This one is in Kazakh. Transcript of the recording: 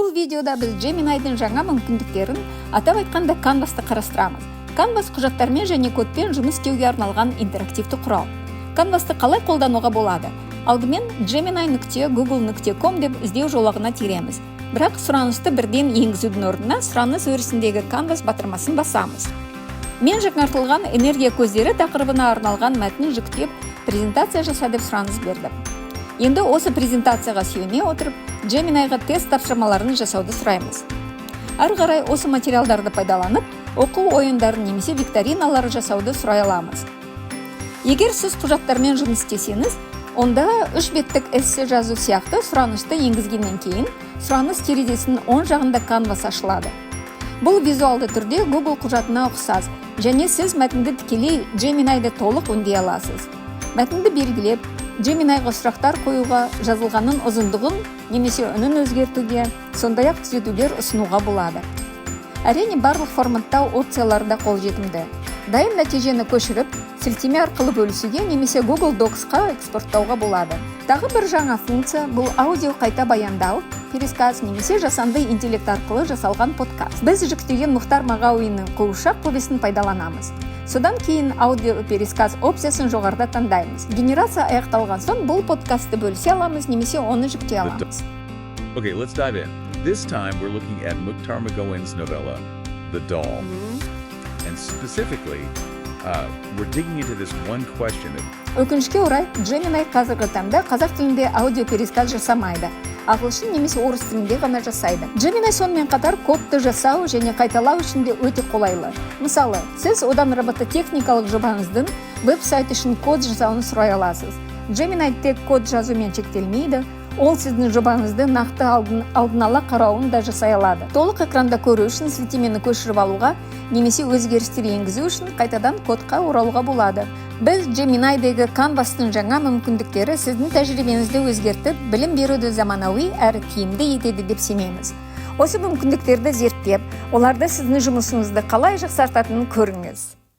Бұл видеода біз Gemini'дің жаңа мүмкіндіктерін, атап айтқанда Canvas'ты қарастырамыз. Canvas құжаттармен және кодпен жұмыс істеуге арналған интерактивті құрал. Canvas'ты қалай қолдануға болады? Алдымен gemini.google.com деп іздеу жолағына тереміз. Бірақ сұранысты бірден енгізудің орнына сұраныс өрісіндегі Canvas батырмасын басамыз. Мен жаңартылған энергия көздері тақырыбына арналған мәтін жүктеп, презентация жаса деп сұраныс бердім. Енді осы презентацияға сүйене отырып, Gemini'ға тест тапсырмаларын жасауды сұраймыз. Ары қарай осы материалдарды пайдаланып, оқу ойындарын немесе викториналар жасауды сұрай аламыз. Егер сіз құжаттармен жұмыс істесеңіз, онда 3 беттік эссе жазу сияқты сұранысты енгізгеннен кейін, сұраныс терезесінің оң жағында Canvas ашылады. Бұл визуалды түрде Google құжатына ұқсас, және сіз мәтінді тікелей Gemini'ді толық өңдей аласыз. Мәтінді белгілеп, Gemini'ға сұрақтар қоюға, жазылғанның ұзындығын немесе үнін өзгертуге, сондай-ақ түзетулер ұсынуға болады. Әрине барлық форматтау опцияларда қолжетімді. Дайын нәтижені көшіріп, сілтеме арқылы бөлісуге немесе Google Docs-қа экспорттауға болады. Тағы бір жаңа функция бұл аудио қайта баяндау, пересказ немесе жасанды интеллект арқылы жасалған подкаст. Біз жүктеген Мұхтар Мағауиннің қуыршақ повесін пайдаланамыз. Содан кейін аудио пересказ опциясын жоғарыда таңдаймыз. Генерация аяқталған соң бұл подкастты бөлісе аламыз немесе оны жүктей аламыз. Okay, let's dive in. This time we're looking at Mukhtar Magoin's novella, The Doll. And specifically, we're digging into this one question. Өкінішке орай, Gemini қазіргі таңда қазақ тілінде аудио пересказ жасамайды. Ағылшын немесе орыс тілінде ғана жасайды. Gemini сонымен қатар кодты жасау және қайталау үшін де өте қолайлы. Мысалы, сіз одан робототехникалық жобаңыздың веб-сайт үшін код жасауын сұрай аласыз. Gemini тек код жазумен шектелмейді, ол сіздің жобаңызды нақты алдын ала қарауын да жасай алады. Толық экранда көру үшін сілтемені көшіріп алуға немесе өзгерістер енгізу үшін қайтадан кодқа оралуға болады. Біз Gemini'дегі Canvas'тың жаңа мүмкіндіктері сіздің тәжірибеңізді өзгертіп, білім беруді заманауи әрі тиімді етеді деп сенеміз. Осы мүмкіндіктерді зерттеп, оларды сіздің жұмысыңызды қалай жақсартатынын көріңіз.